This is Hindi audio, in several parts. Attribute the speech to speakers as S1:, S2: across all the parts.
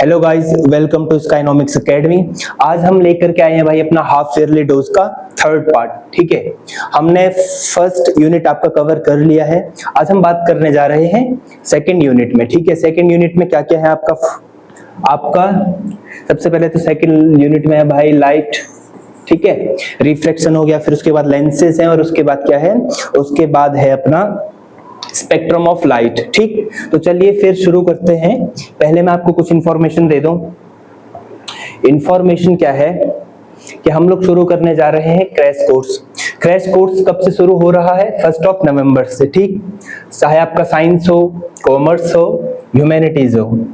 S1: Hello guys, welcome to Skynomics Academy. आज हम लेकर के आए हैं भाई अपना हाफ ईयरली डोज का थर्ड पार्ट। ठीक है, हमने फर्स्ट यूनिट आपका कवर कर लिया है। आज हम बात करने जा रहे हैं सेकंड यूनिट में। ठीक है, सेकंड यूनिट में क्या क्या है आपका सबसे पहले तो सेकंड यूनिट में है भाई लाइट। ठीक है, रिफ्लेक्शन हो गया, फिर उसके बाद लेंसेज हैं, और उसके बाद क्या है, उसके बाद है अपना स्पेक्ट्रम ऑफ लाइट। ठीक, तो चलिए फिर शुरू करते हैं। पहले मैं आपको कुछ इंफॉर्मेशन दे दूं। इंफॉर्मेशन क्या है कि हम लोग शुरू करने जा रहे हैं क्रैश कोर्स। क्रैश कोर्स कब से शुरू हो रहा है? 1 नवंबर से। ठीक, चाहे आपका साइंस हो, कॉमर्स हो, ह्यूमैनिटीज हो,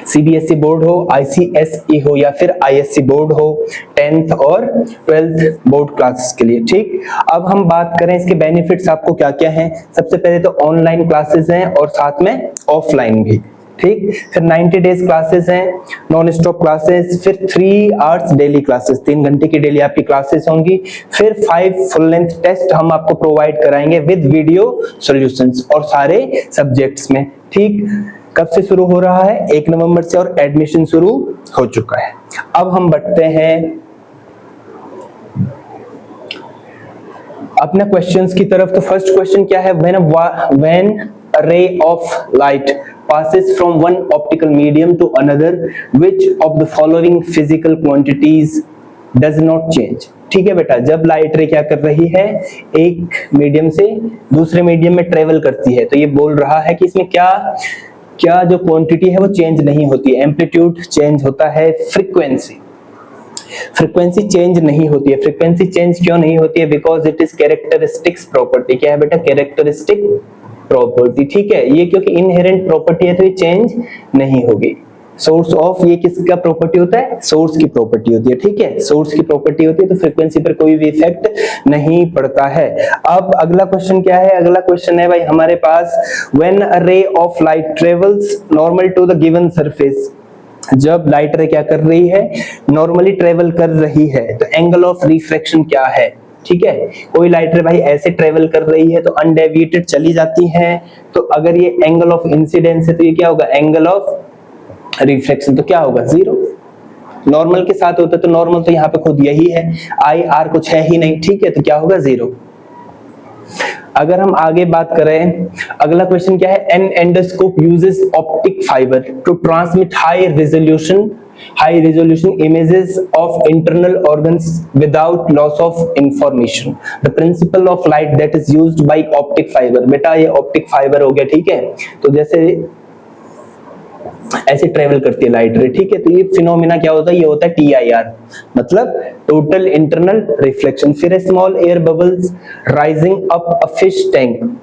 S1: सीबीएसई बोर्ड हो, आईसीएसई हो, या फिर आईएससी बोर्ड हो, 10th और 12th बोर्ड क्लासेस के लिए। ठीक, अब हम बात करें इसके बेनिफिट्स आपको क्या क्या हैं। सबसे पहले तो ऑनलाइन क्लासेस हैं और साथ में ऑफलाइन भी। ठीक, फिर 90 डेज क्लासेस हैं, नॉन स्टॉप क्लासेस, फिर 3 आवर्स डेली क्लासेस, 3 घंटे की डेली आपकी क्लासेस होंगी। फिर 5 फुल लेंथ टेस्ट हम आपको प्रोवाइड कराएंगे विद वीडियो सॉल्यूशंस और सारे सब्जेक्ट्स में। ठीक, कब से शुरू हो रहा है? 1 नवंबर से, और एडमिशन शुरू हो चुका है। अब हम बढ़ते हैं अपने क्वेश्चंस की तरफ। तो फर्स्ट क्वेश्चन क्या है? When a ray of light passes from one optical medium to another, which of the following physical quantities does not change? ठीक है बेटा, जब लाइट रे क्या कर रही है, एक मीडियम से दूसरे मीडियम में ट्रेवल करती है, तो ये बोल रहा है कि इसमें क्या जो क्वांटिटी है वो चेंज नहीं होती है। एम्पलीट्यूड चेंज होता है, फ्रीक्वेंसी चेंज नहीं होती है। फ्रीक्वेंसी चेंज क्यों नहीं होती है? Because it is characteristics property. क्या है बेटा? Characteristic property. ठीक है, ये क्योंकि इनहेरेंट प्रॉपर्टी है तो ये चेंज नहीं होगी। सोर्स ऑफ, ये किसका प्रॉपर्टी होता है? सोर्स की प्रॉपर्टी होती है। ठीक है, सोर्स की प्रॉपर्टी होती है तो फ्रीक्वेंसी पर कोई भी इफेक्ट नहीं पड़ता है। अब अगला क्वेश्चन क्या है? अगला क्वेश्चन है भाई हमारे पास, when a ray of light travels normal to the given surface, जब लाइट रे क्या कर रही है, नॉर्मली ट्रेवल कर रही है, तो एंगल ऑफ रिफ्रैक्शन क्या है? ठीक है, कोई लाइट रे भाई ऐसे ट्रेवल कर रही है तो अनडेविएटेड चली जाती है, तो अगर ये एंगल ऑफ इंसिडेंस है तो ये क्या होगा? Angle of reflection. तो क्या होगा? 0। नॉर्मल के साथ होता तो नॉर्मल तो यहाँ पे खुद यही है, आई आर कुछ है ही नहीं। ठीक है, तो क्या होगा? 0। अगर हम आगे बात करें, अगला क्वेश्चन क्या है? An endoscope uses optic fibre to transmit high resolution images of internal organs without loss of information. The principle of light that is used by optic fibre. बेटा ये ऑप्टिक फाइबर हो गया। ठीक है, तो जैसे ऐसे ट्रेवल करती है लाइट रे। ठीक है, तो ये फिनोमिना क्या होता है? ये होता है TIR, मतलब टोटल इंटरनल रिफ्लेक्शन। फिर small air bubbles rising up a fish tank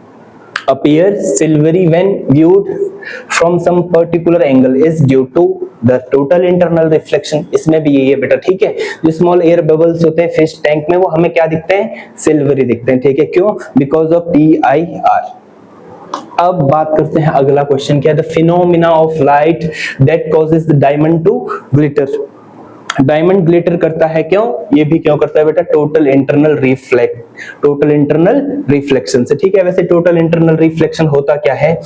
S1: appear silvery when viewed from some particular angle is due to the total internal reflection। इसमें भी यही है बेटा। ठीक है, जो स्मॉल एयर बबल्स होते हैं फिश टैंक में, वो हमें क्या दिखते हैं? सिल्वरी दिखते हैं। ठीक है, क्यों? Because of TIR। अब बात करते हैं अगला क्वेश्चन क्या है? The phenomena of light that causes the diamond to glitter. Diamond glitter करता है क्यों? ये भी क्यों करता है बेटा? टोटल इंटरनल रिफ्लेक्शन से। ठीक है, वैसे टोटल इंटरनल रिफ्लेक्शन होता क्या है?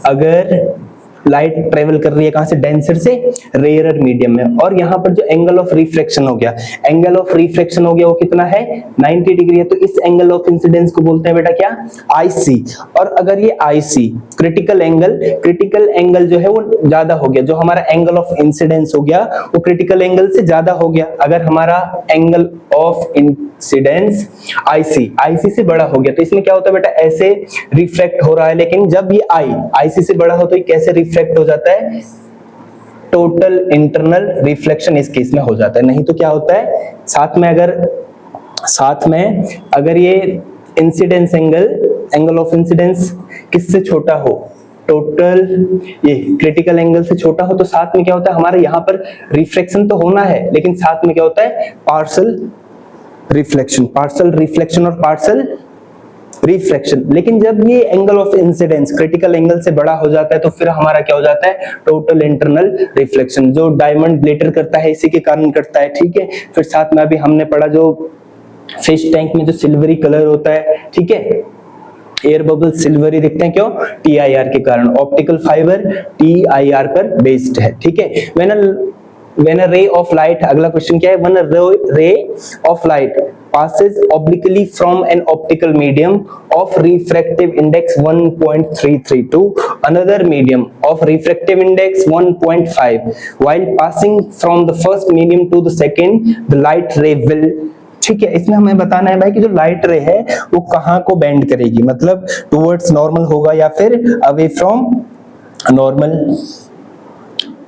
S1: अगर लाइट ट्रेवल कर रही है कहां से? डेंसर से रेयरर मीडियम में, और यहाँ पर जो एंगल ऑफ रिफ्लेक्शन हो गया, वो कितना है? 90 डिग्री है। तो इस एंगल ऑफ इंसिडेंस को बोलते हैं बेटा क्या? IC। और अगर ये IC क्रिटिकल एंगल जो है वो ज्यादा हो गया, जो हमारा एंगल ऑफ इंसिडेंस हो गया वो क्रिटिकल एंगल से ज्यादा हो गया। अगर हमारा एंगल ऑफ इंसिडेंस IC से बड़ा हो गया, तो इसमें क्या होता है बेटा? ऐसे रिफ्लेक्ट हो रहा है, लेकिन जब ये IC से बड़ा हो तो ये कैसे रिफ्लेक्ट हो जाता है? टोटल इंटरनल रिफ्लेक्शन इस केस में हो जाता है। नहीं तो क्या होता है? साथ में अगर ये इंसिडेंस एंगल ऑफ इंसिडेंस किससे छोटा हो, टोटल ये क्रिटिकल एंगल से छोटा हो, तो साथ में क्या होता है? हमारे यहाँ पर रिफ्लेक्शन तो होना है, लेकिन साथ में क्या होता है? पार्शियल रिफ्लेक्शन और पार्शियल रिफ्लेक्शन। लेकिन जब ये angle of incidence critical angle से बड़ा हो जाता है तो फिर हमारा क्या हो जाता है? टोटल इंटरनल रिफ्लेक्शन, जो डायमंड ग्लिटर करता है इसी के कारण करता है। ठीक है, फिर साथ में अभी हमने पढ़ा जो फिश टैंक में जो सिल्वरी कलर होता है। ठीक है, एयर बबल सिल्वरी दिखते हैं, क्यों? TIR के कारण। ऑप्टिकल फाइबर TIR पर बेस्ड है, ठीक है। when a ray of light, अगला क्वेश्चन क्या है? when a ray of light passes obliquely from an optical medium of refractive index 1.33 to another medium of refractive index 1.5, while passing from the first medium to the second, the light ray will, ठीक है। इसमें हमें बताना है भाई कि जो लाइट रे है वो कहाँ को बेंड करेगी, मतलब टुवर्ड्स नॉर्मल होगा या फिर अवे फ्रॉम नॉर्मल,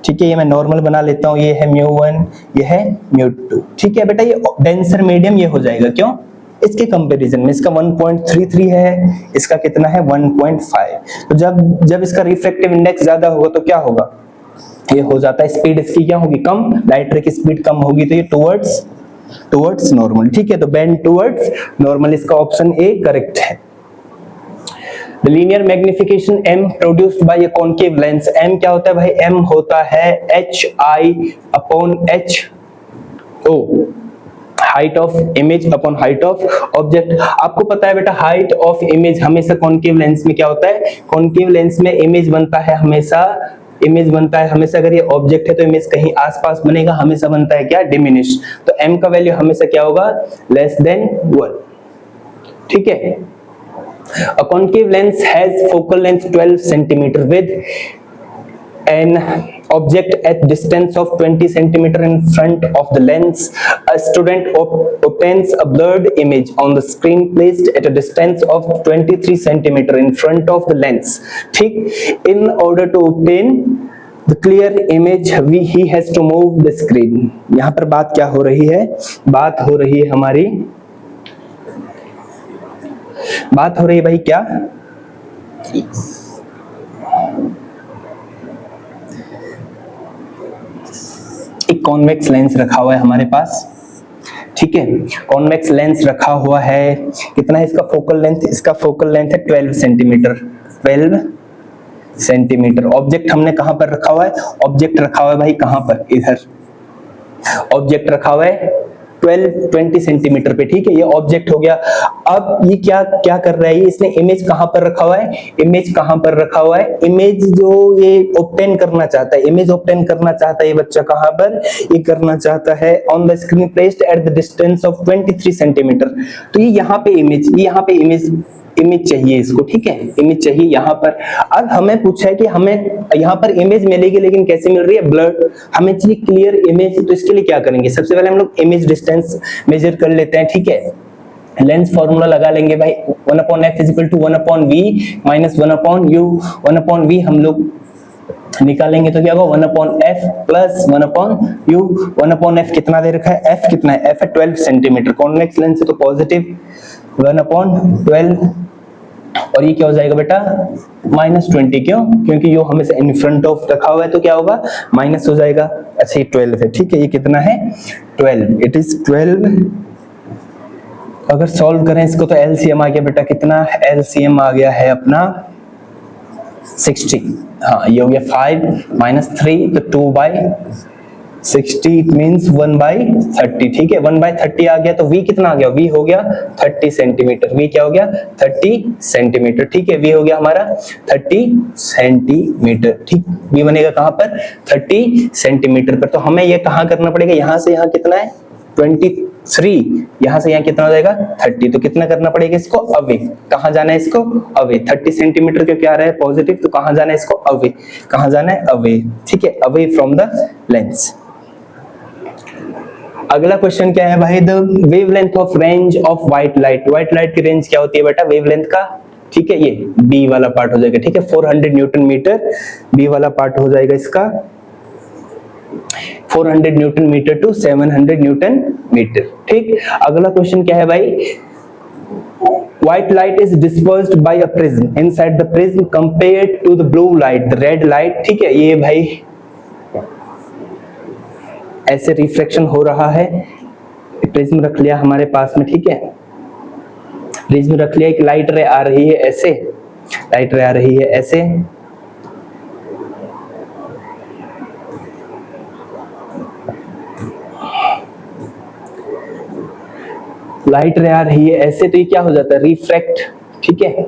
S1: ठीक है। ये मैं नॉर्मल बना लेता हूँ, ये है μ1, ये है μ2, ठीक है बेटा। ये डेंसर मीडियम ये हो जाएगा, क्यों? इसके कंपैरिजन में इसका 1.33 है, इसका कितना है? 1.5। तो जब इसका रिफ्रैक्टिव इंडेक्स ज्यादा होगा तो क्या होगा? ये हो जाता है, स्पीड इसकी क्या होगी? कम। लाइट रे की स्पीड कम होगी तो ये टुवर्ड्स नॉर्मल, ठीक है। तो बेंड टुवर्ड्स नॉर्मल, इसका ऑप्शन ए करेक्ट है। The linear magnification M produced by a concave lens, M क्या होता है भाई? M होता है HI/H(O), height of image upon height of object. आपको पता है बेटा हाइट ऑफ इमेज हमेशा कॉन्केव लेंस में क्या होता है? कॉन्केव लेंस में इमेज बनता है हमेशा, अगर ये ऑब्जेक्ट है तो इमेज कहीं आसपास बनेगा, हमेशा बनता है क्या? डिमिनिश। तो M का वैल्यू हमेशा क्या होगा? लेस देन 1, ठीक है। A concave lens has focal length 12 centimeter with an object at distance of 20 centimeter in front of the lens. A student obtains a blurred image on the screen placed at a distance of 23 centimeter in front of the lens. ठीक, in order to obtain the clear image he has to move the screen. यहाँ पर बात क्या हो रही है? बात हो रही है भाई क्या? एक कॉन्वेक्स लेंस रखा हुआ है हमारे पास, ठीक है। कॉन्वेक्स लेंस रखा हुआ है, कितना है इसका फोकल लेंथ? इसका फोकल लेंथ है 12 सेंटीमीटर, 12 सेंटीमीटर। ऑब्जेक्ट हमने कहां पर रखा हुआ है? ऑब्जेक्ट रखा हुआ है भाई कहां पर? इधर ऑब्जेक्ट रखा हुआ है 12-20 सेंटीमीटर पे, ठीक है। ये ऑब्जेक्ट हो गया। अब ये क्या कर रहा है? इसने इमेज कहां पर रखा हुआ है? इमेज कहां पर रखा हुआ है? इमेज जो ये ऑब्टेन करना चाहता है, इमेज ऑब्टेन करना चाहता है ये बच्चा कहां पर? ये करना चाहता है on the screen placed at the distance of 23 centimetre. तो ये यहाँ पे इमेज चाहिए इसको, ठीक है। इमेज चाहिए यहाँ पर। अब हमें पूछा है कि हमें यहाँ पर इमेज मिलेगी, लेकिन कैसे मिल रही है? ब्लर। हमें चाहिए क्लियर इमेज, तो इसके लिए क्या करेंगे? सबसे पहले हम लोग इमेज डिस्टेंस मेजर कर लेते हैं, ठीक है। लेंस फॉर्मूला लगा लेंगे भाई, 1/f = 1/v - 1/u। 1/v हम लोग निकालेंगे तो क्या होगा? 1/f + 1/u। 1/f कितना दे रखा है? f कितना है? f है 12 सेंटीमीटर। कॉन्वेक्स लेंस है तो पॉजिटिव 1/12, और ये क्या हो जाएगा बेटा? -20। क्यों? क्योंकि यो हमेशा इन फ्रंट ऑफ रखा हुआ है तो क्या होगा? माइनस हो जाएगा। अच्छा ये 12 है, ठीक है। ये कितना है? 12। It is 12। अगर सॉल्व करें इसको तो एलसीएम आ गया बेटा, कितना? एलसीएम आ गया है अपना 60। हाँ ये हो गया 5 - 3 तो 2/60, इट मींस 1/30, ठीक है। 1/30 आ गया तो v कितना आ गया? v हो गया 30 सेंटीमीटर। v क्या हो गया? 30 सेंटीमीटर, ठीक है। v हो गया हमारा 30 सेंटीमीटर, ठीक। v बनेगा कहां पर? 30 सेंटीमीटर पर। तो हमें ये कहां करना पड़ेगा? यहां से यहां कितना है? 23, यहां से यहां कितना हो जाएगा? 30। तो कितना करना पड़ेगा इसको? अवे। कहां जाना है इसको? अवे। 30 सेंटीमीटर क्योंकि आ रहा है पॉजिटिव, तो कहां जाना है इसको? अवे। कहां जाना है? अवे, ठीक है। Away from the lens. अगला क्वेश्चन क्या है भाई? The wavelength of range of white light. White light की रेंज क्या होती है बेटा? वेवलेंथ का, ठीक है। ये बी वाला पार्ट हो जाएगा, ठीक है। 400 न्यूटन मीटर बी वाला पार्ट हो जाएगा इसका। 400 newton metre to 700 newton metre, ठीक। अगला क्वेश्चन क्या है भाई? White light is dispersed by a prism. Inside the prism compared to the blue light, the red light, ठीक है। ये भाई ऐसे रिफ्लेक्शन हो रहा है। प्रिज्म रख लिया हमारे पास में, ठीक है। प्रिज्म रख लिया, एक लाइट रे आ रही है ऐसे, लाइट रे आ रही है ऐसे, लाइट रे आ रही है ऐसे, तो ये क्या हो जाता है? रिफ्रैक्ट, ठीक है।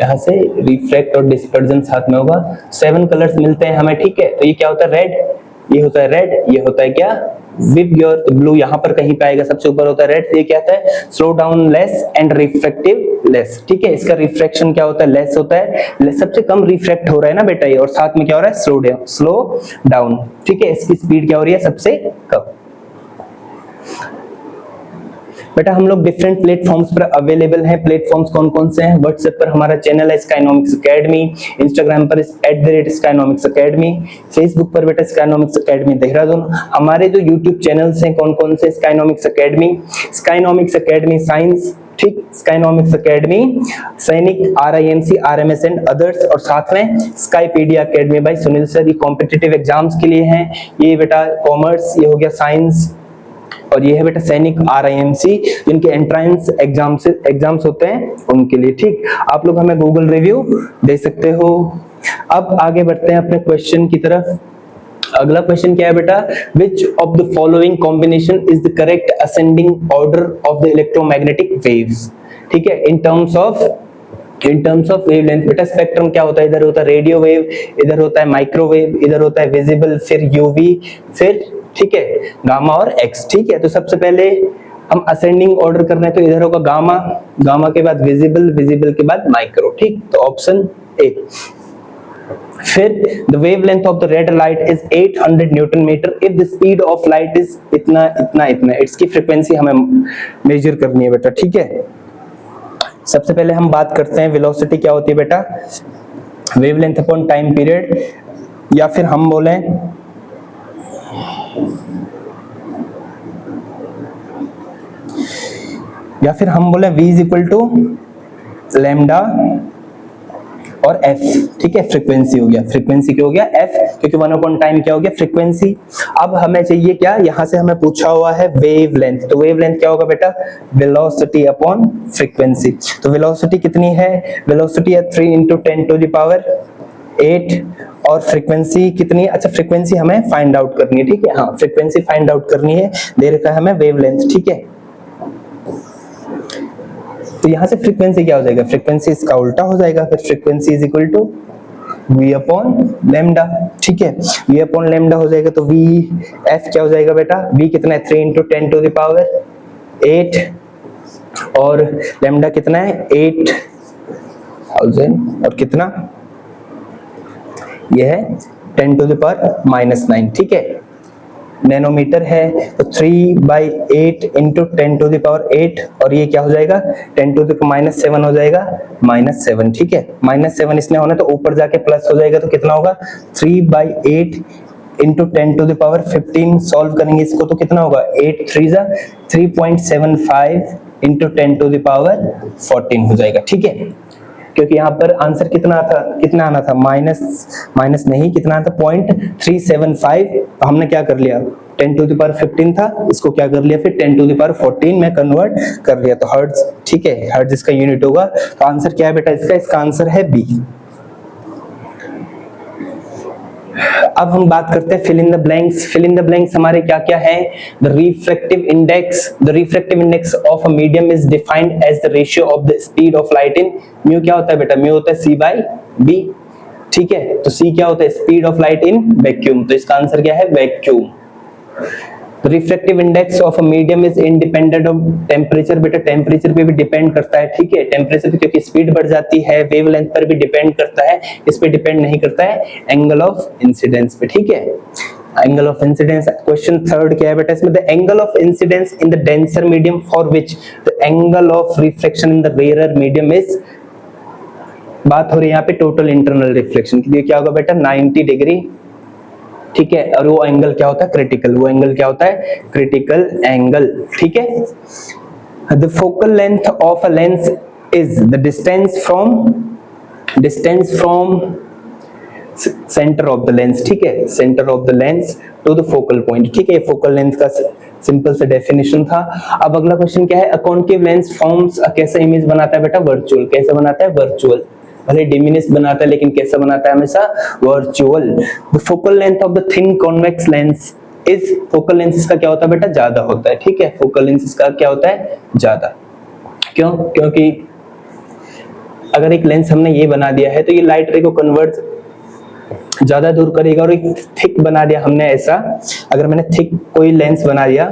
S1: यहाँ से रिफ्रैक्ट और डिस्पर्जन साथ में होगा, 7 कलर्स मिलते हैं हमें, ठीक है। तो ये क्या होता है, रेड, ये होता है रेड, ये होता है क्या, विबग्योर, ब्लू यहाँ पर कहीं पे आएगा, सबसे ऊपर होता है रेड। ये क्या होता है, slow down less and refractive less, ठीक है। इसका रिफ्रैक्शन क्या होता है, लेस होता है, सबसे कम रिफ्रैक्ट हो रहा है ना बेटा ये, और साथ में क्या हो रहा है, स्लो डाउन, ठीक है। इसकी स्पीड क्या हो रही है, सबसे कम। बेटा हम लोग डिफरेंट प्लेटफॉर्म्स पर अवेलेबल हैं। प्लेटफॉर्म्स कौन कौन से हैं, व्हाट्सएप पर हमारा चैनल है स्काइनॉमिक्स एकेडमी, इंस्टाग्राम पर @स्काइनॉमिक्स एकेडमी, फेसबुक पर बेटा स्काइनॉमिक्स एकेडमी देहरादून। हमारे जो यूट्यूब चैनल्स हैं कौन कौन से, स्काइनॉमिक्स एकेडमी साइंस, ठीक, स्काइनॉमिक्स एकेडमी सैनिक, RIMC, RMS एंड अदर्स, और साथ में स्काईपीडिया एकेडमी बाय सुनील सर। ये कॉम्पिटिटिव एग्जाम्स के लिए हैं, ये बेटा कॉमर्स, ये हो गया साइंस, और ये है बेटा सैनिक, RIMC, जिनके एंट्रेंस एग्जाम्स होते हैं उनके लिए, ठीक। आप लोग हमें गूगल रिव्यू दे सकते हो। अब आगे बढ़ते हैं अपने क्वेश्चन की तरफ। अगला क्वेश्चन क्या है बेटा, which of the following combination is the correct ascending order of the electromagnetic waves, ठीक है, इन टर्म्स ऑफ वेवलेंथ। बेटा स्पेक्ट्रम क्या होता है, इधर होता है रेडियो वेव, इधर होता है माइक्रोवेव, इधर होता है विजिबल, फिर यूवी, फिर ठीक है गामा और एक्स, ठीक है। तो सबसे पहले हम असेंडिंग ऑर्डर कर रहे हैं, तो इधर होगा गामा, गामा के बाद विजिबल, विजिबल के बाद माइक्रो, ठीक। तो ऑप्शन ए। फिर the wavelength of the red light is 800 newton metre if the speed of light is इतना इतना इतना, इसकी फ्रीक्वेंसी हमें मेजर करनी है बेटा, ठीक है। सबसे पहले हम बात करते हैं वेलोसिटी क्या होती है बेटा, वेवलेंथ अपॉन टाइम पीरियड, या फिर हम बोलें v is equal to lambda और f, ठीक है। फ्रीक्वेंसी हो गया, फ्रीक्वेंसी क्या हो गया, f, क्योंकि 1 अपॉन टाइम क्या हो गया, फ्रीक्वेंसी। अब हमें चाहिए क्या, यहां से हमें पूछा हुआ है वेवलेंथ, तो वेवलेंथ क्या होगा बेटा, वेलोसिटी अपॉन फ्रीक्वेंसी। तो वेलोसिटी कितनी है, वेलोसिटी है 3 × 10⁸, और फ्रीक्वेंसी कितनी है, अच्छा फ्रीक्वेंसी हमें फाइंड आउट करनी है, ठीक है। हाँ फ्रीक्वेंसी फाइंड आउट करनी है, दे रखा है हमें वेवलेंथ, ठीक है। तो यहां से फ्रीक्वेंसी क्या हो जाएगा, फ्रीक्वेंसी इसका उल्टा हो जाएगा, फिर frequency is equal to v upon lambda, ठीक है। v अपॉन लैम्डा हो जाएगा, तो v f क्या हो जाएगा बेटा, v कितना है 3 × 10⁸, और लैम्डा कितना है 8000, और कितना, यह है 10⁻⁻9, ठीक है। नैनोमीटर है, तो 3/8 × 10⁸, और ये क्या हो जाएगा 10⁻⁻7 हो जाएगा, -7, ठीक है। -7 इसने होना तो ऊपर जाके प्लस हो जाएगा, तो कितना होगा 3/8 × 10⁻15, सॉल्व करेंगे इसको तो कितना होगा 8 3 3.75 × 10⁻14 हो जाएगा, ठीक है। क्योंकि यहाँ पर आंसर कितना आना था माइनस नहीं, कितना था 0.375, तो हमने क्या कर लिया 10⁻15 था, इसको क्या कर लिया फिर 10⁻14 में कन्वर्ट कर लिया, तो हर्ट्ज, ठीक है, हर्ट्ज इसका यूनिट होगा। तो आंसर क्या है बेटा इसका आंसर है बी। अब हम बात करते हैं fill in the blanks. Fill in the blanks हमारे क्या क्या है, the refractive index of a medium is defined as the ratio of the speed of light in mu, क्या होता है बेटा, म्यू होता है c/b, ठीक है। तो c क्या होता है, speed of light in vacuum, तो इसका आंसर क्या है vacuum. Refractive index of a medium is independent of temperature, बेटा टेम्परेचर पे भी डिपेंड करता है, ठीक है। टेम्परेचर पे क्योंकि स्पीड बढ़ जाती है, वेवलेंथ पर भी डिपेंड करता है, इस पे डिपेंड नहीं करता है एंगल ऑफ इंसिडेंस पे, ठीक है। Angle of incidence, question third क्या है बेटा इसमें, the angle of incidence in the denser medium for which the angle of reflection in the rarer medium is, बात हो रही है यहाँ पे टोटल इंटरनल रिफ्लेक्शन की, क्या होगा बेटा 90 डिग्री, ठीक है। और वो एंगल क्या होता है क्रिटिकल, वो एंगल क्या होता है क्रिटिकल एंगल, ठीक है। The focal length of a lens is the distance from centre of the lens, ठीक है, centre of the lens to the focal point, ठीक है। फोकल लेंथ का सिंपल सा डेफिनेशन था। अब अगला क्वेश्चन क्या है, अ कॉन्केव लेंस फॉर्म्स, कैसा इमेज बनाता है बेटा वर्चुअल, कैसे बनाता है वर्चुअल, भले डिमिनिश बनाता है लेकिन कैसा बनाता है हमेशा virtual. The focal length of the thin convex lens is, focal length इसका क्या होता है बेटा ज्यादा होता है, ठीक है। फोकल लेंथ इसका क्या होता है ज्यादा, क्यों, क्योंकि अगर एक लेंस हमने ये बना दिया है तो ये लाइट रे को कन्वर्ट ज्यादा दूर करेगा, और एक थिक बना दिया हमने ऐसा, अगर मैंने थिक कोई लेंस बना दिया,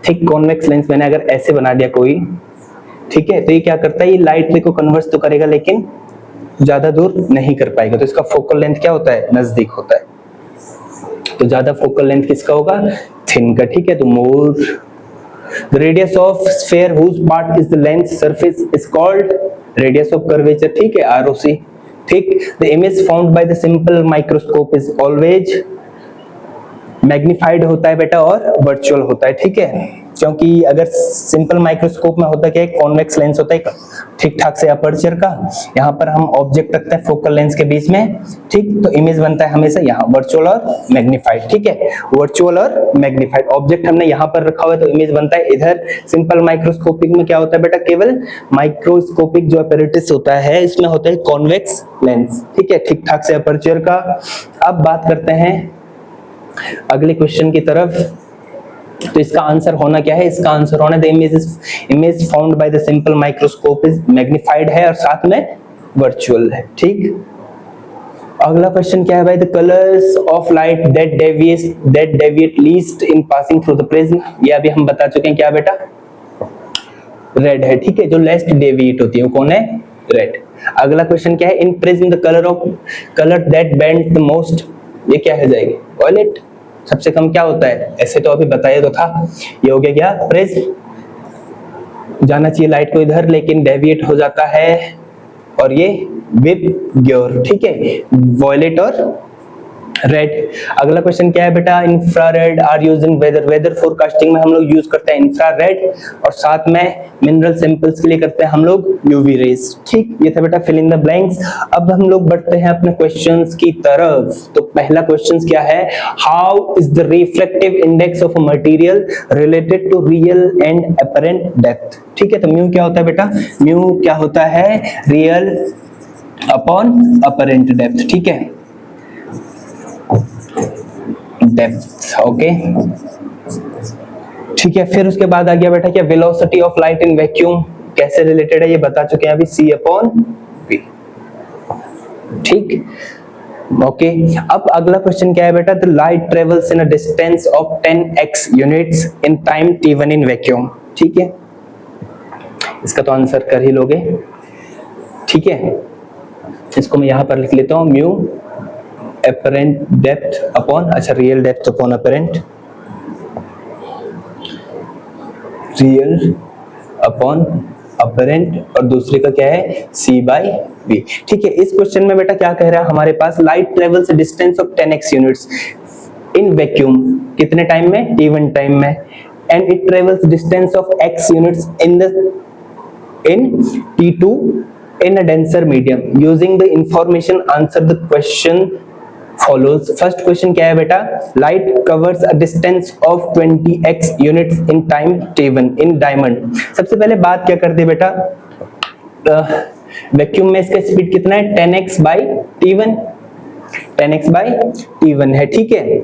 S1: थिक कॉन्वेक्स लेंस मैंने अगर ऐसे बना दिया कोई, ठीक है, तो ये क्या करता है, ये लाइट रे को कन्वर्ट तो करेगा लेकिन ज्यादा दूर नहीं कर पाएगा, तो इसका फोकल लेंथ क्या होता है, नजदीक होता है। तो ज्यादा फोकल लेंथ किसका होगा, थिन का, ठीक है। तो मोर the radius of sphere whose part is the lens surface is called radius of curvature, ठीक है, ROC, ठीक। the image found by the simple microscope is always magnified होता है बेटा और वर्चुअल होता है, ठीक है, क्योंकि अगर सिंपल माइक्रोस्कोप में होता है, कॉन्वेक्स लेंस होता है ठीक ठाक से अपर्चर का, यहाँ पर हम ऑब्जेक्ट रखते हैं फोकल लेंस के बीच में, ठीक, तो इमेज बनता है हमेशा यहाँ वर्चुअल और मैग्निफाइड, ठीक है, वर्चुअल और मैग्निफाइड। ऑब्जेक्ट हमने यहाँ पर रखा हुआ है तो इमेज बनता है इधर। सिंपल माइक्रोस्कोपिक में क्या होता है बेटा, केवल माइक्रोस्कोपिक जो अपैरेटस होता है इसमें होता है कॉन्वेक्स लेंस, ठीक है, ठीक ठाक से अपर्चर का। अब बात करते हैं अगले क्वेश्चन की तरफ। तो इसका आंसर होना क्या है, इसका आंसर होना the image found by the simple microscope is magnified है और साथ में वर्चुअल है, ठीक। अगला क्वेश्चन क्या है भाई, the colours of light that deviate least in passing through the prism, ये अभी हम बता चुके हैं, क्या बेटा, रेड है, ठीक है, जो लेस्ट डेविएट होती है वो कौन है, रेड। अगला क्वेश्चन क्या है, in prism the colour that bend the most, ये क्या है जाएगी, वॉयलेट, सबसे कम क्या होता है, ऐसे तो अभी बताया तो था, ये हो गया क्या, प्रिज्म। जाना चाहिए लाइट को इधर लेकिन डेविएट हो जाता है, और ये विबग्योर, ठीक है, वॉयलेट और रेड। अगला क्वेश्चन क्या है बेटा, infrared are used in weather forecasting में हम लोग यूज करते हैं इंफ्रारेड, और साथ में मिनरल सैंपल्स के लिए करते हैं हम लोग यूवी रेज, ठीक। ये था बेटा फिल इन द ब्लैंक्स। अब हम लोग बढ़ते हैं अपने क्वेश्चंस की तरफ। तो पहला क्वेश्चन क्या है, how is the reflective index of a material related to real and apparent depth, ठीक है। तो म्यू क्या होता है बेटा, म्यू क्या होता है, रियल अपॉन अपरेंट डेप्थ, ठीक है, डेप्थ, ओके, ठीक है। फिर उसके बाद आ गया बेटा क्या, velocity of light in vacuum कैसे रिलेटेड है, ये बता चुके हैं अभी, C/V, ठीक, ओके। अब अगला क्वेश्चन क्या है बेटा, the light travels in a distance of 10x units in time t1 in vacuum, ठीक है, इसका तो आंसर कर ही लोगे, ठीक है। इसको मैं यहां पर लिख लेता हूं, म्यू apparent depth upon, अच्छा real depth upon apparent, real upon apparent, और दूसरे का क्या है, C/V, ठीक है। इस क्वेश्चन में बेटा क्या कह रहा है हमारे पास, light travels distance of 10x units in vacuum, कितने टाइम में, t1 टाइम में, and it travels distance of x units in t2 in a denser medium. Using the information, answer the question follows. First question क्या है बेटा, light covers a distance of 20x units in time t1 in diamond. सबसे पहले बात क्या करते बेटा, वैक्यूम में इसका स्पीड कितना है, 10x by t1, 10x by t1 है, ठीक है।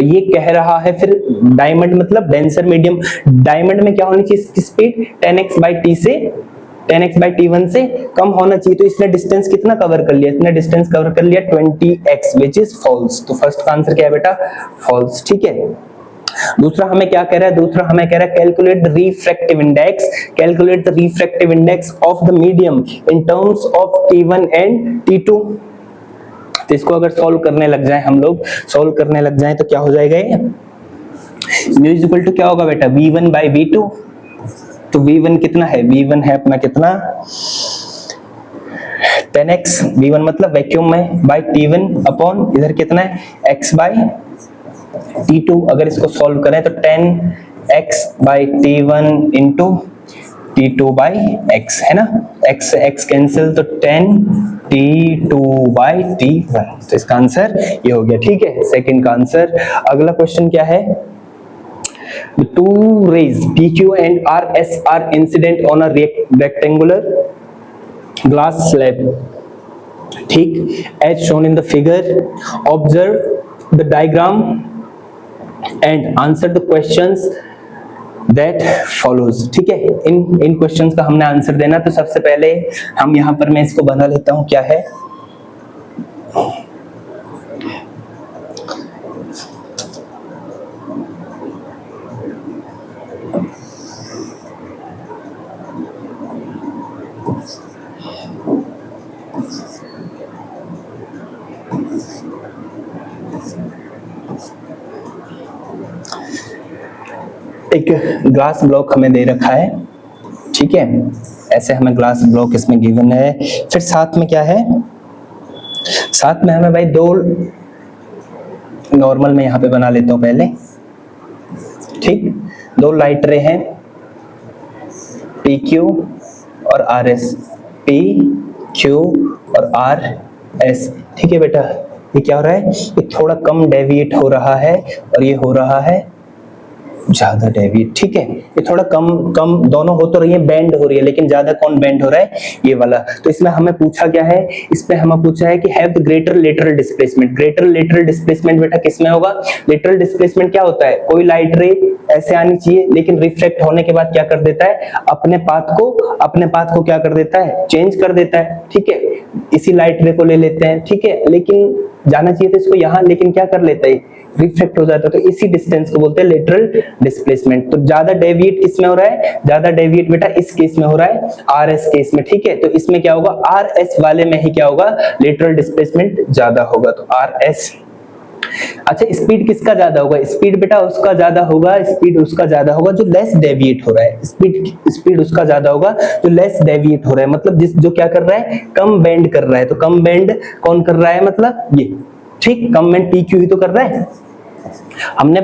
S1: ये कह रहा है फिर डायमंड मतलब डेंसर मीडियम, डायमंड में क्या होनी चाहिए इसकी स्पीड, 10x by t से 10x by t1 से कम होना चाहिए, तो इसने डिस्टेंस कितना कवर कर लिया, इसने डिस्टेंस कवर कर लिया 20x, विच इज फॉल्स। तो फर्स्ट का आंसर क्या है बेटा, फॉल्स, ठीक है। दूसरा हमें क्या कह रहा है, दूसरा हमें कह रहा है calculate the refractive index, calculate the refractive index of the medium in terms of t1 and t2। तो इसको अगर सॉल्व करने लग जाए हम लोग, सॉल्व करने लग जाए तो क्या हो जाएगा, ये म्यू इज इक्वल टू क्या होगा बेटा, v1 by v2। तो v1 कितना है, v1 है अपना कितना, 10x, v1 मतलब वैक्यूम में, by t1 अपॉन इधर कितना है, x by t2। अगर इसको सॉल्व करें तो 10x by t1 into t2 by x, है ना, x से x कैंसिल, तो 10 t2 by t1। तो इसका आंसर ये हो गया, ठीक है, सेकंड का आंसर। अगला क्वेश्चन क्या है, the two rays PQ and RS are incident on a rectangular glass slab, ठीक, as shown in the figure. Observe the diagram and answer the questions that follows. ठीक है, इन क्वेश्चंस का हमने आंसर देना। तो सबसे पहले हम यहाँ पर मैं इसको बना लेता हूँ, क्या है, एक ग्लास ब्लॉक हमें दे रखा है। ठीक है, ऐसे हमें ग्लास ब्लॉक इसमें गिवन है। फिर साथ में क्या है, साथ में हमें भाई दो नॉर्मल में यहाँ पे बना लेता हूँ पहले। ठीक, दो लाइट रे हैं पी क्यू और आर एस, पी क्यू और आर एस। ठीक है बेटा, ये क्या हो रहा है, ये थोड़ा कम डेविएट हो रहा है और ये हो रहा है ज्यादा डेविएट। ठीक है, ये थोड़ा कम कम दोनों हो तो रही है, बेंड हो रही है, लेकिन ज्यादा कौन बेंड हो रहा है, ये वाला। तो इसमें हमें पूछा क्या है, इसमें हमें पूछा है कि have the greater lateral displacement. Greater lateral displacement बेटा किसमें होगा, लेटरल डिस्प्लेसमेंट क्या होता है, कोई लाइट रे ऐसे आनी चाहिए, लेकिन रिफ्लेक्ट होने के बाद क्या कर देता है, अपने पाथ को क्या कर देता है, चेंज कर देता है। ठीक है, इसी लाइट रे को ले लेते हैं। ठीक है, लेकिन जाना चाहिए था इसको यहाँ, लेकिन क्या कर लेता है, रिफ्लेक्ट हो जाता है। तो इसी डिस्टेंस को बोलते हैं लेटरल डिस्प्लेसमेंट। तो ज्यादा डेविएट किसमें हो रहा है, ज्यादा डेविएट बेटा इस केस में हो रहा है, आर एस केस में। ठीक है, तो इसमें क्या होगा, आर एस वाले में ही क्या होगा, लेटरल डिस्प्लेसमेंट ज्यादा होगा, तो आर एस। अच्छा, स्पीड किसका ज्यादा होगा, स्पीड बेटा उसका ज्यादा होगा, स्पीड उसका ज्यादा होगा जो लेस डेविएट हो रहा है। स्पीड उसका ज्यादा होगा जो लेस डेविएट हो रहा है, मतलब जो क्या कर रहा है, कम बेंड कर रहा है। तो कम बेंड कौन कर रहा है, मतलब ये। ठीक, कम बेंड पी क्यू ही तो कर रहा है। हमने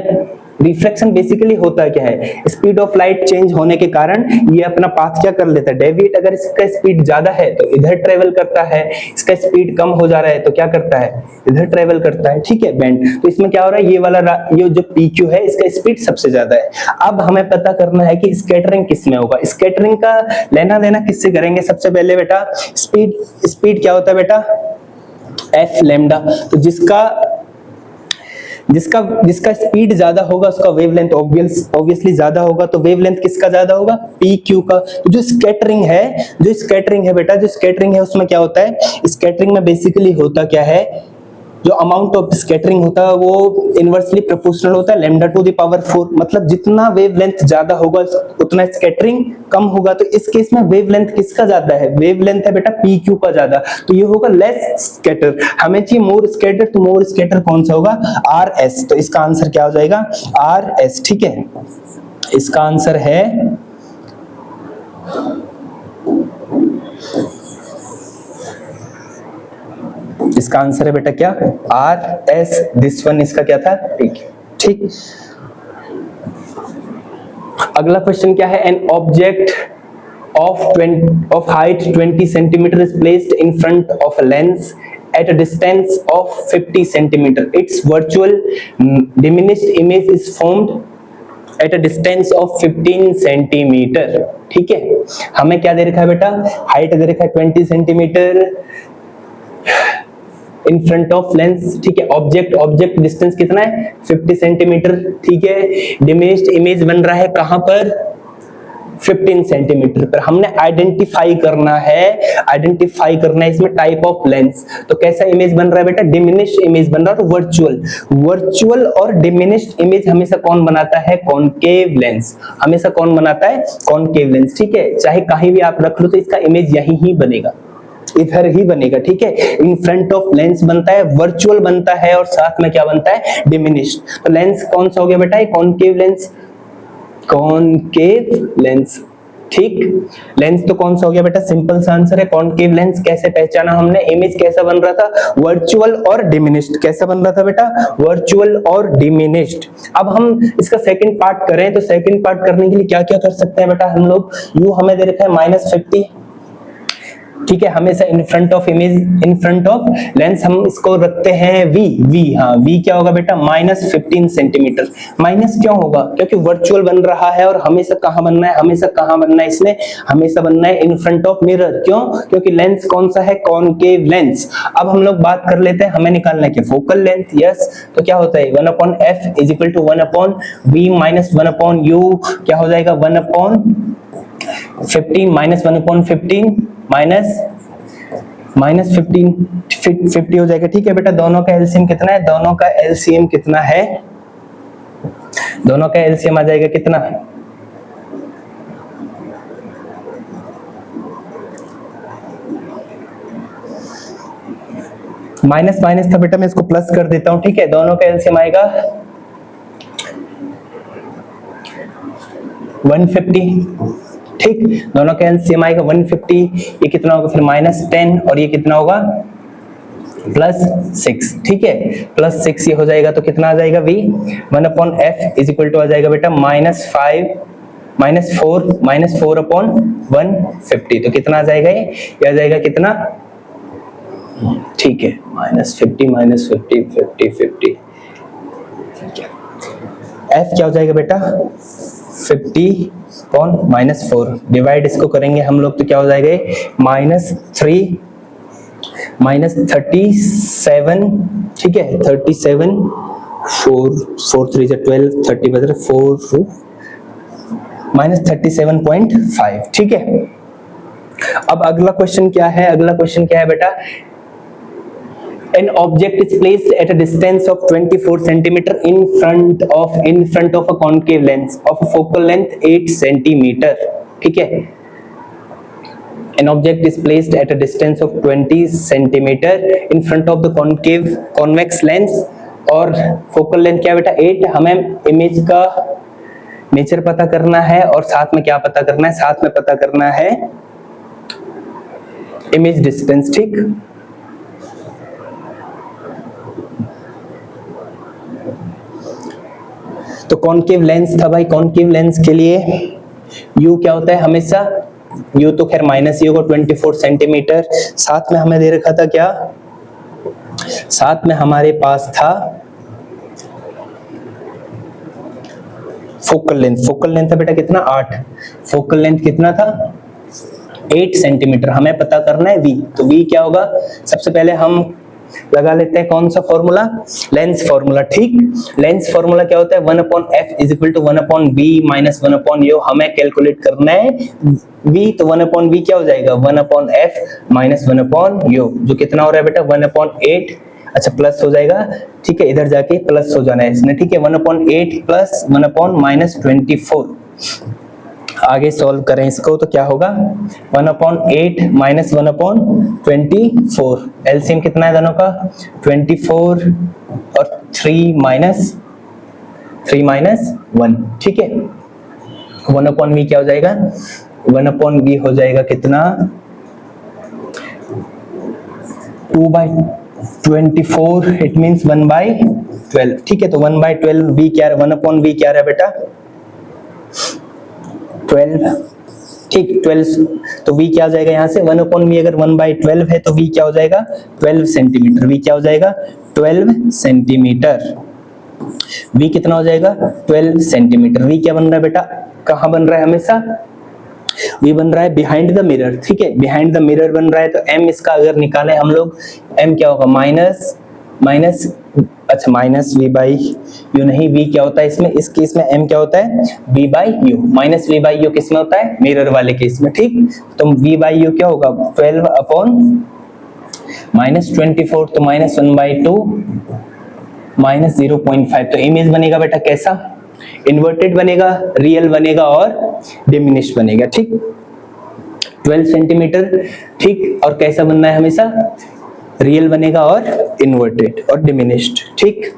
S1: रिफ्लेक्शन बेसिकली होता है क्या है, स्पीड ऑफ लाइट चेंज होने के कारण ये अपना पाथ क्या कर लेता है, डेविएट। अगर इसका स्पीड ज्यादा है तो इधर ट्रेवल करता है, इसका स्पीड कम हो जा रहा है तो क्या करता है, इधर ट्रेवल करता है। ठीक है, बेंड। तो इसमें क्या हो रहा है, ये वाला ये जो PQ है इसका स्पीड सबसे ज्यादा है। अब हमें पता करना है कि स्कैटरिंग किसमें होगा। स्कैटरिंग का लेना देना किससे करेंगे, सबसे पहले बेटा स्पीड क्या होता है बेटा, एफ लैम्डा। तो जिसका स्पीड ज्यादा होगा उसका वेवलेंथ ऑब्वियसली ज्यादा होगा। तो वेवलेंथ किसका ज्यादा होगा, पी क्यू का। तो जो स्कैटरिंग है बेटा, जो स्कैटरिंग है उसमें क्या होता है, स्कैटरिंग में बेसिकली होता क्या है, जो अमाउंट ऑफ स्कैटरिंग होता है वो इनवर्सली प्रोपोर्शनल होता है लैम्डा टू द पावर 4। मतलब जितना वेवलेंथ ज्यादा होगा उतना स्कैटरिंग कम होगा। तो इस केस में वेवलेंथ किसका ज्यादा है, वेवलेंथ है बेटा पी क्यू का ज्यादा, तो ये होगा लेस स्कैटर। हमें चाहिए मोर स्कैटर, तो मोर स्कैटर कौन सा होगा, आर एस। तो इसका आंसर क्या हो जाएगा, आर एस। ठीक है, इसका आंसर है इसका आंसर है बेटा क्या, आर एस। दिस वन इसका क्या था, ठीक। अगला क्वेश्चन क्या है, an object of height 20 centimeter is placed in front of a lens at a distance of 50 centimeter. Its virtual diminished image is formed at a distance of 15 centimeter. ठीक है, हमें क्या दे रखा है बेटा, हाइट दे रखा है 20 centimetre in front of lens. ठीक है, ऑब्जेक्ट डिस्टेंस कितना है, 50 सेंटीमीटर। ठीक है, डिमिनिश्ड इमेज बन रहा है कहां पर, 15 सेंटीमीटर पर। हमने आइडेंटिफाई करना है इसमें टाइप ऑफ लेंस। तो कैसा इमेज बन रहा है बेटा, डिमिनिश्ड इमेज बन रहा है। तो वर्चुअल और डिमिनिश्ड इमेज हमेशा कौन बनाता है, कॉनकेव लेंस। हमेशा कौन बनाता है, कॉनकेव लेंस। ठीक है, चाहे कहीं भी आप रख लो तो इसका इमेज यहीं ही बनेगा, इधर ही बनेगा। ठीक है, इन फ्रंट ऑफ लेंस बनता है, वर्चुअल बनता है और साथ में क्या बनता है, डिमिनिश्ड। तो लेंस कौन सा हो गया बेटा, कॉनकेव लेंस, कॉनकेव लेंस। ठीक, लेंस तो कौन सा हो गया बेटा, सिंपल सा आंसर है कॉनकेव लेंस। कैसे पहचाना हमने, इमेज कैसा बन रहा था, वर्चुअल और डिमिनिश्ड। कैसा बन रहा था बेटा, वर्चुअल और डिमिनिश्ड। अब हम इसका सेकंड पार्ट करें, तो सेकंड पार्ट करने के लिए क्या क्या कर सकते हैं बेटा हम लोग, यू हमें दे रखा है -50, ठीक है, हमेशा इन front of image, in front of lens हम इसको रखते हैं वी। हाँ, वी क्या होगा बेटा, -15 सेंटीमीटर। माइनस क्यों होगा, क्योंकि वर्चुअल बन रहा है और हमेशा कहां बनना है, हमेशा कहां बनना है, इसने हमेशा बनना है इन फ्रंट ऑफ मिरर। क्यों, क्योंकि लेंस कौन सा है, कॉनकेव लेंस। अब हम लोग बात कर लेते हैं, हमें निकालना है कि फोकल लेंथ। यस, तो क्या होता है 1/f is equal to 1/v minus 1/u, क्या हो जाएगा 1/15 माइनस 1/15 माइनस 50 हो जाएगा। ठीक है बेटा, दोनों का एलसीएम कितना है, दोनों का एलसीएम कितना है, दोनों का एलसीएम आ जाएगा कितना, माइनस माइनस था बेटा, मैं इसको प्लस कर देता हूं। ठीक है, दोनों का एलसीएम आएगा 150। ठीक, दोनों का एलसीएम आएगा 150। ये कितना होगा फिर -10 और ये कितना होगा +6। ठीक है, +6 ये हो जाएगा तो कितना आ जाएगा v 1/f is equal to आ जाएगा बेटा -4/150। तो कितना आ जाएगा, ये आ जाएगा कितना, ठीक है -50 50 f क्या हो जाएगा बेटा 50/-4 डिवाइड इसको करेंगे हम लोग तो क्या हो जाएगा -3 -37। ठीक है, 37 4 3 से 12 30 बज रहे 4 -37.5। ठीक है, अब अगला क्वेश्चन क्या है, अगला क्वेश्चन क्या है बेटा, an object is placed at a distance of 24 centimeter in front of a concave lens of a focal length 8 centimeter। ठीक है, an object is placed at a distance of 20 centimeter in front of the convex lens और focal length क्या बेटा 8। हमें इमेज का नेचर पता करना है और साथ में क्या पता करना है, साथ में पता करना है इमेज डिस्टेंस। ठीक, तो कॉनकेव लेंस था भाई, कॉनकेव लेंस के लिए u क्या होता है हमेशा, u तो खैर माइनस ही होगा 24 सेंटीमीटर। साथ में हमें दे रखा था क्या, साथ में हमारे पास था फोकल लेंथ। फोकल लेंथ था बेटा कितना 8, फोकल लेंथ कितना था 8 सेंटीमीटर। हमें पता करना है v, तो v क्या होगा, सबसे पहले हम लगा लेते हैं कौन सा फॉर्मूला, लेंस फॉर्मूला। ठीक, लेंस फॉर्मूला क्या होता है 1/f is equal to 1/v minus 1/u। हमें कैलकुलेट करना है v, तो 1/v क्या हो जाएगा 1/f माइनस 1/u, जो कितना हो रहा है बेटा 1/8। अच्छा, प्लस हो जाएगा। ठीक है, इधर जाके प्लस हो जाना है इसने। ठीक है, 1/8 प्लस 1/-24। आगे सॉल्व करें इसको तो क्या होगा 1/8 माइनस 1/24। एलसीएम कितना है दोनों का 24 और 3 माइनस 1। ठीक है, 1/v क्या हो जाएगा 1/v हो जाएगा कितना 2/24, इट मींस 1/12। ठीक है, तो 1/12 v क्या है 1/v क्या है बेटा 12। ठीक, 12 तो v क्या हो जाएगा यहाँ से 1/v, अगर 1/12 है तो v क्या हो जाएगा 12 सेंटीमीटर। v क्या हो जाएगा 12 सेंटीमीटर। v कितना हो जाएगा 12 सेंटीमीटर। v क्या बन रहा है बेटा, कहाँ बन रहा है हमेशा, v बन रहा है बिहाइंड द मिरर। ठीक है, बिहाइंड द मिरर बन रहा है, तो m इसका अगर निकालें हम लोग, m क्या होगा माइनस अच्छा माइनस v बाई यू नहीं, v क्या होता है इसमें, इस केस में m क्या होता है v by you. Minus v by you किस में होता है मिरर वाले केस में। ठीक, तो v बाई यू क्या होगा 12 अपॉन -24, तो -1/2 माइनस 0.5। तो इमेज बनेगा बेटा कैसा, इन्वर्टेड बनेगा, रियल बनेगा और डिमिनिश बनेगा। ठीक, 12 सेंटीमीटर। ठीक, और कैसा बनना है हमेशा, रियल बनेगा और इन्वर्टेड और डिमिनिश्ड। ठीक,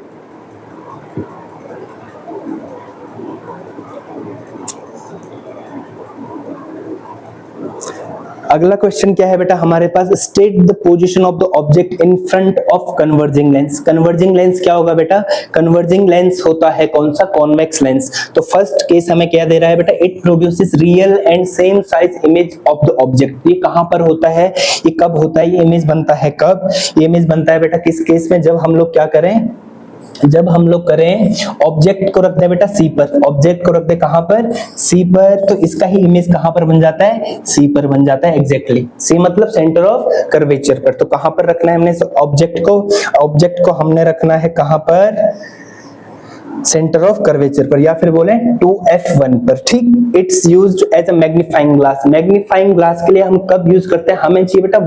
S1: अगला क्वेश्चन क्या है बेटा हमारे पास, state the position of the object in front of converging lens. Converging lens क्या होगा बेटा, कन्वर्जिंग लेंस होता है कौन सा, कॉन्वेक्स लेंस। तो फर्स्ट केस हमें क्या दे रहा है बेटा, it produces real and same size image of the object. ये कहां पर होता है, ये कब होता है, ये इमेज बनता है कब, ये इमेज बनता है बेटा किस केस में, जब हम लोग क्या करें, जब हम लोग करें ऑब्जेक्ट को रख दे बेटा सी पर, ऑब्जेक्ट को रख दे कहां पर, सी पर, तो इसका ही इमेज कहां पर बन जाता है, सी पर बन जाता है। एग्जैक्टली सी मतलब सेंटर ऑफ कर्वेचर पर। तो कहां पर रखना है हमने ऑब्जेक्ट को, ऑब्जेक्ट को हमने रखना है कहां पर, सेंटर ऑफ कर्वेचर पर, या फिर बोले 2f1 पर। ठीक, it's used as a magnifying glass. Magnifying glass के लिए हम कब यूज करते हैं, हमें चाहिए बेटा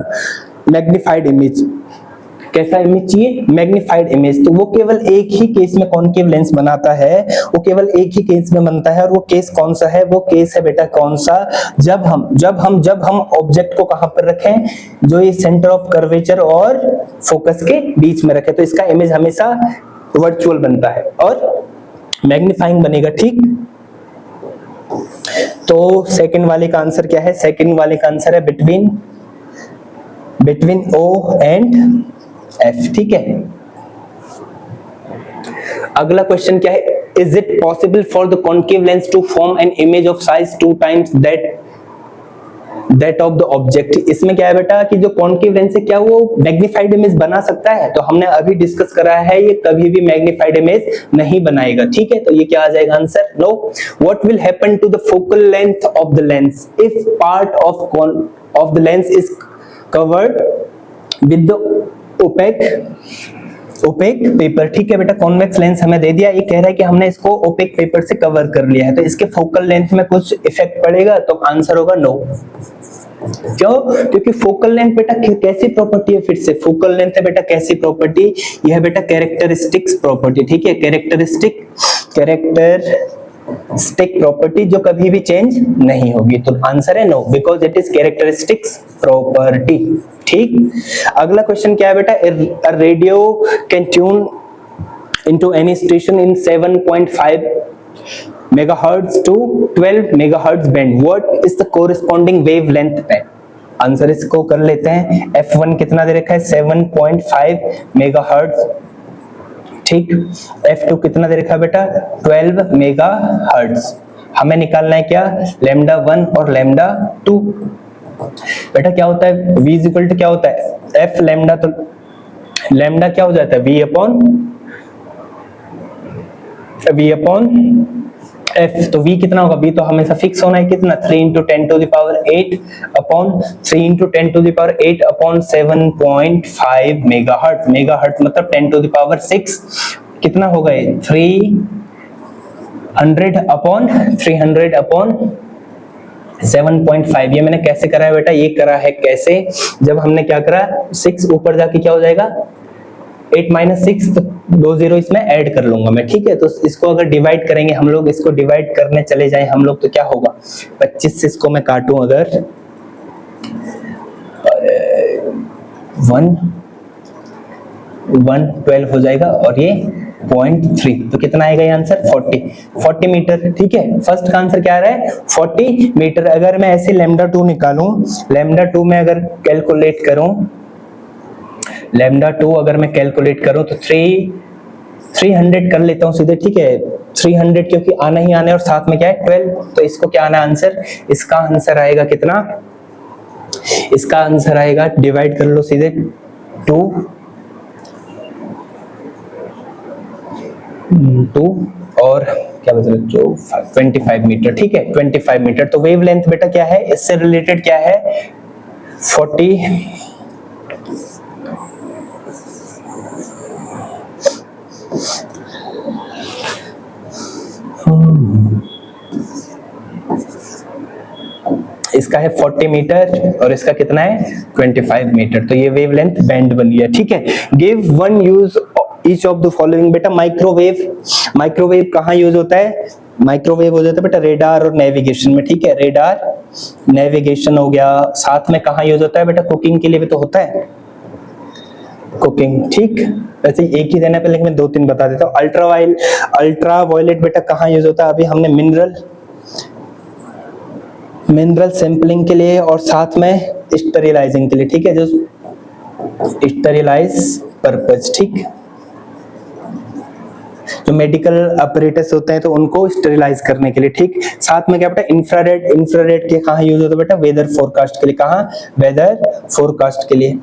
S1: मैग्नीफाइड इमेज। कैसा इमेज चाहिए, मैग्नीफाइड इमेज। तो वो केवल एक ही केस में कॉनकेव लेंस बनाता है, वो केवल एक ही केस में बनता है, और वो केस कौन सा है, वो केस है बेटा कौन सा, जब हम ऑब्जेक्ट को कहां पर रखें, जो ये सेंटर ऑफ कर्वेचर और फोकस के बीच में रखे, तो इसका इमेज हमेशा वर्चुअल बनता है और मैग्नीफाइंग बनेगा। ठीक, तो सेकंड वाले का आंसर क्या है, सेकंड वाले का आंसर है बिटवीन O एंड F। ठीक है, अगला क्वेश्चन क्या है, is it possible for the concave lens to form an image of size 2 times that of the object. इसमें क्या है बेटा कि जो कॉनकेव लेंस है क्या वो मैग्नीफाइड इमेज बना सकता है, तो हमने अभी डिस्कस करा है ये कभी भी मैग्नीफाइड इमेज नहीं बनाएगा। ठीक है, तो ये क्या आ जाएगा answer, no. What will happen to the focal length of the lens if part of the lens is covered with the opaque paper. ठीक है बेटा, कॉन्वेक्स लेंस हमें दे दिया, ये कह रहा है कि हमने इसको ओपेक पेपर से कवर कर लिया है, तो इसके फोकल लेंथ में कुछ इफेक्ट पड़ेगा, तो आंसर होगा नो। क्यों, क्योंकि फोकल लेंथ बेटा कैसी प्रॉपर्टी है, फिर से फोकल लेंथ है बेटा कैसी प्रॉपर्टी, यह है बेटा कैरेक्टरिस्टिक्स प्रॉपर्टी। ठीक है, कैरेक्टरिस्टिक प्रॉपर्टी जो कभी भी चेंज नहीं होगी, तो आंसर है no, because it is characteristics property. ठीक, अगला क्वेश्चन क्या है बेटा, a radio can tune into any station in 7.5 megahertz to 12 megahertz band. What is the corresponding wavelength band? Answer इसको कर लेते हैं, f1 कितना दे रखा है 7.5 मेगाहर्ट्ज। ठीक, f2 कितना दे रखा है बेटा 12 मेगाहर्ट्ज। हमें निकालना है क्या, लैम्डा 1 और लैम्डा 2। बेटा क्या होता है, v इज इक्वल टू क्या होता है f लैम्डा, तो लैम्डा क्या हो जाता है v अपॉन f। तो v कितना होगा, v तो हमेशा फिक्स होना है कितना 3 into 10 to the power 8 upon 3 into 10 to the power 8 upon 7.5 megahertz. Megahertz मतलब 10 to the power 6 कितना होगा ये 300 अपॉन 7.5। ये मैंने कैसे करा है बेटा, ये करा है कैसे, जब हमने क्या करा 6 ऊपर जाके क्या हो जाएगा 8 - 6, तो 2 0 इसमें ऐड कर लूंगा मैं। ठीक है, तो इसको अगर डिवाइड करेंगे हम लोग, इसको डिवाइड करने चले जाएं हम लोग, तो क्या होगा 25 से इसको मैं काटूं अगर 112 हो जाएगा, और ये 0.3, तो कितना आएगा ये आंसर 40 मीटर। ठीक है, फर्स्ट का आंसर क्या आ रहा है 40 मीटर। अगर मैं ऐसे लैम्डा 2 निकालूं, लैम्डा 2 में अगर कैलकुलेट करूं, लैम्डा 2 अगर मैं कैलकुलेट करूं तो 300 कर लेता हूं सीधे। ठीक है, 300 क्योंकि आना ही आना है और साथ में क्या है 12, तो इसको क्या आना आंसर, इसका आंसर आएगा कितना, इसका आंसर आएगा, डिवाइड कर लो सीधे 2 और क्या बचा जो 25 मीटर। ठीक है, 25 मीटर। तो वेवलेंथ बेटा क्या है, इससे रिलेटेड क्या है 40 इसका है 40 मीटर और इसका कितना है 25 मीटर। तो ये वेवलेंथ बैंड बन गया। ठीक है, give one use each of the following. बेटा माइक्रोवेव कहाँ यूज होता है, माइक्रोवेव हो जाता है बेटा रेडार और नेविगेशन में। ठीक है, रेडार नेविगेशन हो गया, साथ में कहाँ यूज होता है बेटा, कुकिंग के लिए भी तो होता है, कुकिंग। ठीक, वैसे एक ही देना पे, लेकिन मैं 2-3 बता देता हूँ। अल्ट्रा वायलेट बेटा कहाँ यूज होता है, अभी हमने मिनरल सैंपलिंग के लिए, और साथ में स्टरीलाइजिंग के लिए, ठीक है, जो स्टरीलाइज पर्पज, ठीक, जो मेडिकल अपरेटस होते हैं तो उनको स्टरीलाइज करने के लिए, ठीक। साथ में क्या बेटा, इंफ्रारेड, इंफ्रारेड के कहाँ यूज होता है बेटा, वेदर फोरकास्ट के लिए, कहाँ, वेदर फोरकास्ट के लिए,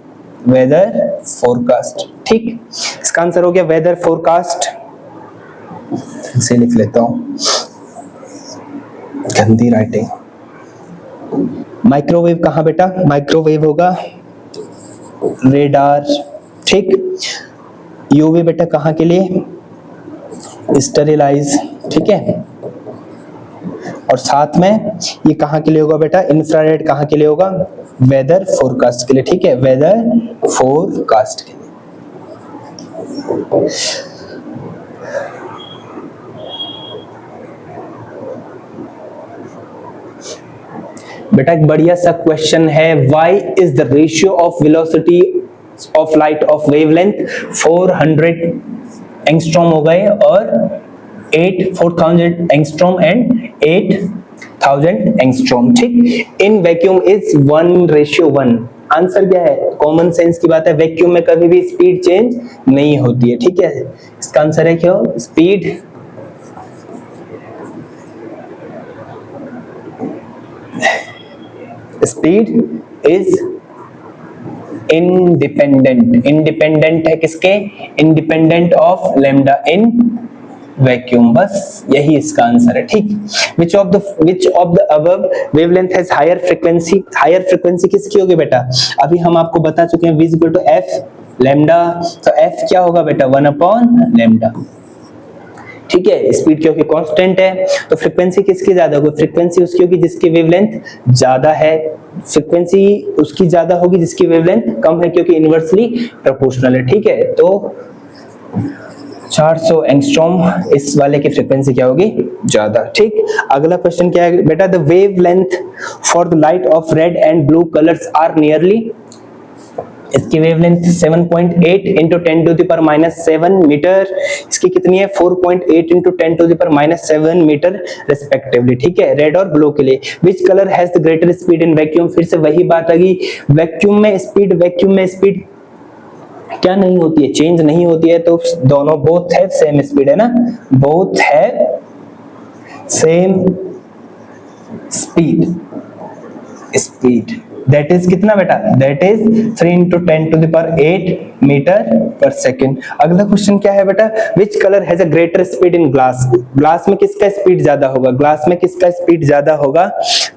S1: वेदर फोरकास्ट, ठीक। इसका आंसर हो गया वेदर फोरकास्ट, इसे लिख लेता हूं, गंदी राइटिंग। माइक्रोवेव कहाँ बेटा, माइक्रोवेव होगा रेडार, ठीक। यूवी बेटा कहाँ के लिए, स्टरीलाइज, ठीक है। और साथ में ये कहाँ के लिए होगा बेटा, इंफ्रारेड कहाँ के लिए होगा, वेदर फोरकास्ट के लिए, ठीक है, वेदर फोरकास्ट के लिए। बेटा एक बढ़िया सा क्वेश्चन है, why is the ratio of velocity of light of wavelength 400 angstrom हो गए और 4000 एंगस्ट्रॉम एंड 8000 एंगस्ट्रॉम, ठीक। In vacuum is 1:1। आंसर क्या है, कॉमन सेंस की बात है, वैक्यूम में कभी भी स्पीड चेंज नहीं होती है, ठीक है। इसका आंसर है क्या, speed speed is independent, independent है किसके, independent of lambda in vacuum, बस यही इसका आंसर है, ठीक। which of the above wavelength has higher frequency, higher frequency किसकी होगी बेटा, अभी हम आपको बता चुके हैं v equal to f lambda, तो f क्या होगा बेटा, 1/लैम्डा, ठीक है। स्पीड क्योंकि कांस्टेंट है, तो फ्रीक्वेंसी किसकी ज्यादा होगी, फ्रीक्वेंसी उसकी होगी जिसकी वेवलेंथ ज्यादा है, फ्रीक्वेंसी उसकी ज्यादा होगी जिसकी वेवलेंथ कम है, क्योंकि इनवर्सली प्रोपोर्शनल है, ठीक है। तो 400 एंगस्ट्रॉम इस वाले की फ्रीक्वेंसी क्या होगी, ज्यादा, ठीक। अगला क्वेश्चन क्या है बेटा, the wavelength for the light of red and blue colours are nearly, इसकी wavelength 7.8 into 10 to the power -7 metre, इसकी कितनी है 4.8 into 10 to the power -7 metre respectively, ठीक है, रेड और ब्लू के लिए। Which colour has the greater speed in vacuum, फिर से वही बात आ गई, वैक्यूम में स्पीड क्या नहीं होती है, चेंज नहीं होती है, तो दोनों बोथ है सेम स्पीड, है ना, बोथ है सेम स्पीड दैट इज कितना बेटा, that is 3 into 10 to the power 8 metre per second. अगला क्वेश्चन क्या है बेटा, which colour has a greater speed in glass, glass में किसका स्पीड ज्यादा होगा, ग्लास में किसका स्पीड ज्यादा होगा,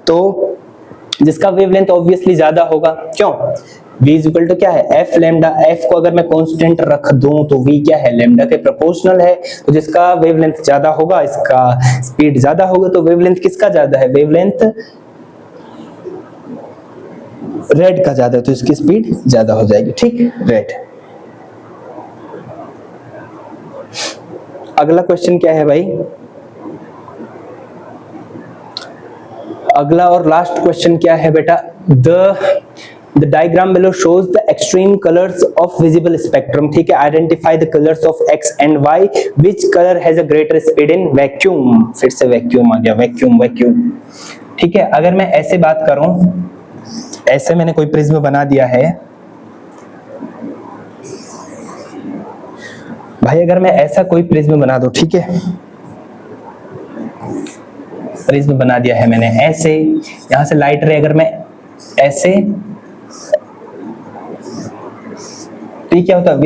S1: तो जिसका वेवलेंथ ऑब्वियसली ज्यादा होगा, क्यों, v इज इक्वल टू क्या है, f लैम्डा, f को अगर मैं कांस्टेंट रख दूं तो v क्या है, लैम्डा के प्रोपोर्शनल है, तो जिसका वेवलेंथ ज्यादा होगा इसका स्पीड ज्यादा होगा, तो वेवलेंथ किसका ज्यादा है, वेवलेंथ रेड का ज्यादा है, तो इसकी स्पीड ज्यादा हो जाएगी, ठीक, रेड। अगला क्वेश्चन क्या है भाई, अगला और लास्ट क्वेश्चन क्या है बेटा, The diagram below shows the extreme colors of visible spectrum, ठीक है, identify the colors of X and Y, which color has a greater speed in vacuum, फिर से वैक्यूम आ गया, वैक्यूम, ठीक है। अगर मैं ऐसे बात करूं, ऐसे मैंने कोई प्रिज्म बना दिया है भाई, अगर मैं ऐसा कोई प्रिज्म बना दूं, ठीक है, प्रिज्म बना दिया है मैंने ऐसे, यहां से लाइट रे अगर मैं ऐसे, ठीक, क्या होता है,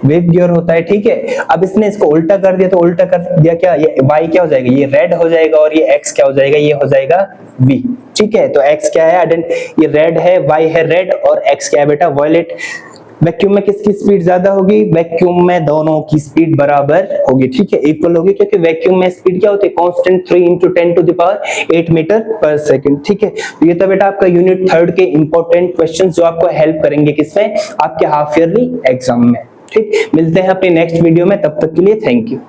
S1: वेब ग्योर होता है, ठीक है। अब इसने इसको उल्टा कर दिया, तो उल्टा कर दिया क्या, ये y क्या हो जाएगा, ये रेड हो जाएगा, और ये x क्या हो जाएगा, ये हो जाएगा v, ठीक है। तो x क्या है, ये रेड है, y है रेड, और x क्या है बेटा, वॉयलेट। वैक्यूम में किसकी स्पीड ज्यादा होगी, वैक्यूम में दोनों की स्पीड बराबर होगी, ठीक है, इक्वल होगी, क्योंकि वैक्यूम में स्पीड क्या होती है, constant 3 into 10 to the power 8 metre per second, ठीक है। तो ये था बेटा आपका यूनिट 3 के इंपॉर्टेंट क्वेश्चंस जो आपको हेल्प करेंगे किसमें, आपके हाफ ईयरली एग्जाम में, ठीक। मिलते हैं अपने नेक्स्ट वीडियो में, तब तक के लिए थैंक यू।